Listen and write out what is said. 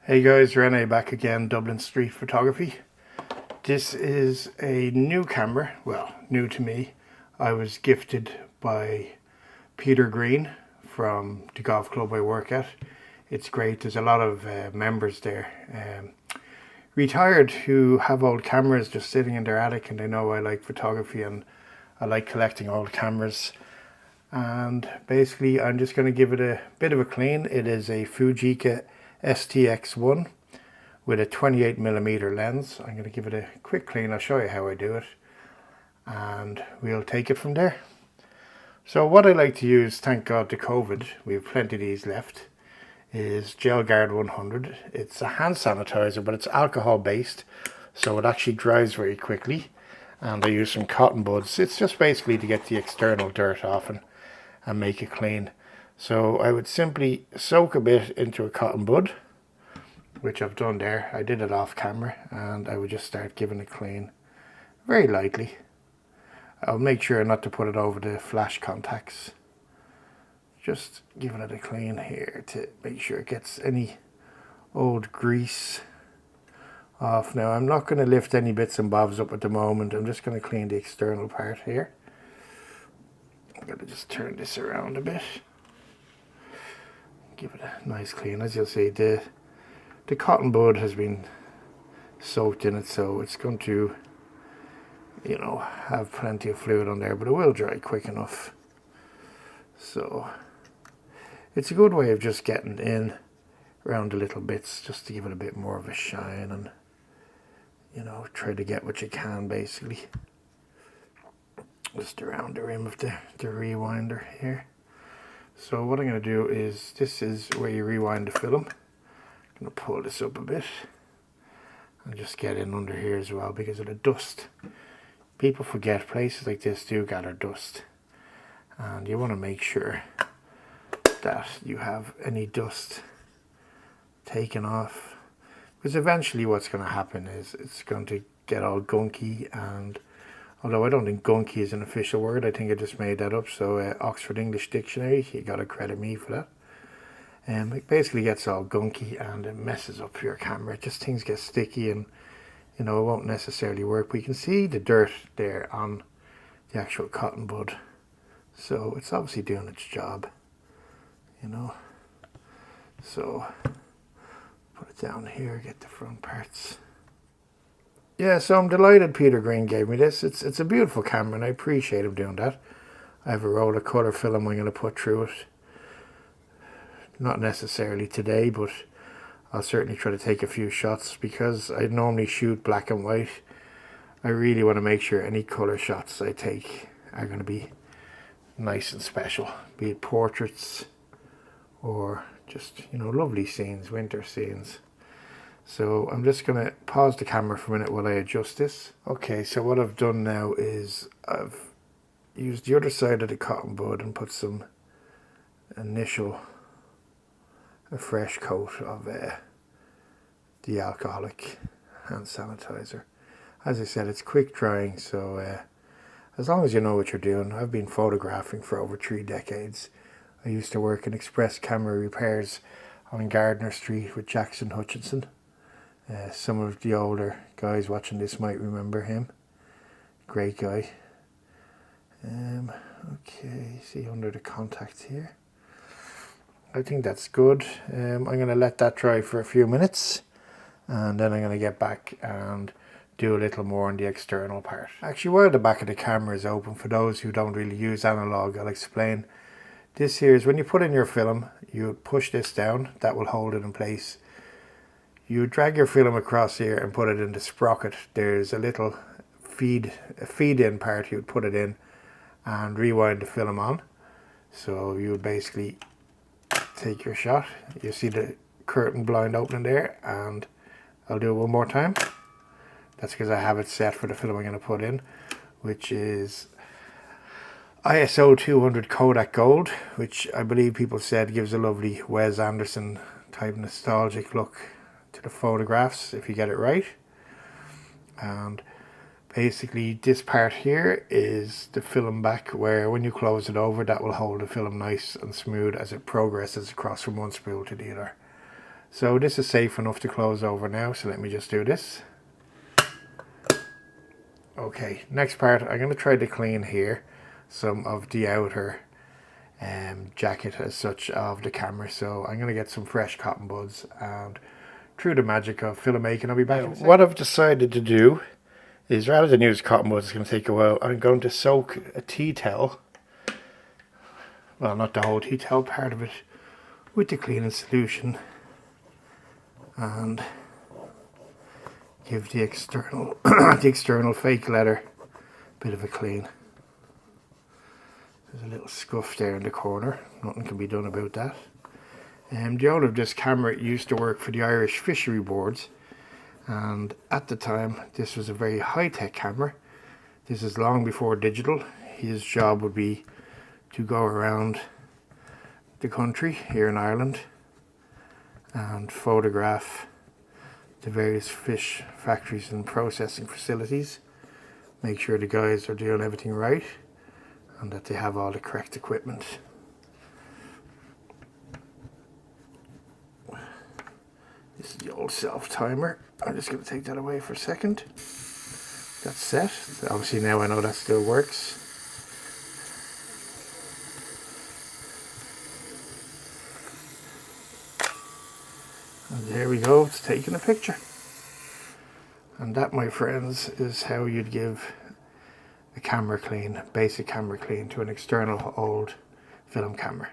Hey guys, Rene back again, Dublin Street Photography. This is a new camera, well, new to me. I was gifted by Peter Green from the golf club I work at. It's great, there's a lot of members there. Retired who have old cameras just sitting in their attic, and they know I like photography and I like collecting old cameras. And basically I'm just going to give it a bit of a clean. It is a Fujica STX1 with a 28mm lens. I'm going to give it a quick clean. I'll show you how I do it and we'll take it from there. So what I like to use, thank God to COVID, we have plenty of these left, is Gel Guard 100. It's a hand sanitizer, but it's alcohol based, so it actually dries very quickly. And I use some cotton buds. It's just basically to get the external dirt off and make it clean. So I would simply soak a bit into a cotton bud, which I've done there. I did it off camera, and I would just start giving it clean very lightly. I'll make sure not to put it over the flash contacts. Just giving it a clean here to make sure it gets any old grease off. Now I'm not going to lift any bits and bobs up at the moment. I'm just going to clean the external part here. I'm going to just turn this around a bit. Give it a nice clean. As you'll see, the cotton bud has been soaked in it, so it's going to, you know, have plenty of fluid on there, but it will dry quick enough. So it's a good way of just getting in around the little bits, just to give it a bit more of a shine and, you know, try to get what you can basically. Just around the rim of the rewinder here. So what I'm going to do is, this is where you rewind the film. I'm going to pull this up a bit and just get in under here as well because of the dust. People forget places like this do gather dust, and you want to make sure that you have any dust taken off, because eventually what's going to happen is it's going to get all gunky. And although I don't think gunky is an official word, I think I just made that up, so Oxford English Dictionary, you gotta credit me for that. It basically gets all gunky and it messes up your camera. Just things get sticky and, you know, it won't necessarily work. But you can see the dirt there on the actual cotton bud, so it's obviously doing its job, you know. So put it down here, get the front parts. Yeah, so I'm delighted Peter Green gave me this. It's a beautiful camera and I appreciate him doing that. I have a roll of colour film I'm going to put through it. Not necessarily today, but I'll certainly try to take a few shots, because I normally shoot black and white. I really want to make sure any colour shots I take are going to be nice and special, be it portraits or just, you know, lovely scenes, winter scenes. So I'm just going to pause the camera for a minute while I adjust this. Okay, so what I've done now is I've used the other side of the cotton bud and put some a fresh coat of the alcoholic hand sanitizer. As I said, it's quick drying, so as long as you know what you're doing. I've been photographing for over 3 decades. I used to work in express camera repairs on Gardner Street with Jackson Hutchinson. Some of the older guys watching this might remember him. Great guy. Okay, see under the contact here. I think that's good. I'm going to let that dry for a few minutes, and then I'm going to get back and do a little more on the external part. Actually, while the back of the camera is open, for those who don't really use Analogue, I'll explain. This here is when you put in your film, you push this down, that will hold it in place. You drag your film across here and put it in the sprocket. There's a little feed-in part you would put it in and rewind the film on. So you would basically take your shot. You see the curtain blind opening there, and I'll do it one more time. That's because I have it set for the film I'm going to put in, which is ISO 200 Kodak Gold, which I believe people said gives a lovely Wes Anderson type nostalgic look to the photographs if you get it right. And basically this part here is the film back, where when you close it over, that will hold the film nice and smooth as it progresses across from one spool to the other. So this is safe enough to close over now, so let me just do this. Okay, next part, I'm going to try to clean here some of the outer jacket as such of the camera. So I'm going to get some fresh cotton buds, and through the magic of filmmaking, I'll be back in a second. What I've decided to do is, rather than use cotton buds, it's going to take a while, I'm going to soak a tea towel, well, not the whole tea towel, part of it, with the cleaning solution, and give the external the external fake leather a bit of a clean. There's a little scuff there in the corner, nothing can be done about that. The owner of this camera used to work for the Irish Fishery Boards, and at the time this was a very high-tech camera. This is long before digital. His job would be to go around the country here in Ireland and photograph the various fish factories and processing facilities, make sure the guys are doing everything right and that they have all the correct equipment. This is the old self-timer. I'm just going to take that away for a second. That's set. Obviously now I know that still works. And there we go, it's taking a picture. And that, my friends, is how you'd give a camera clean, basic camera clean, to an external old film camera.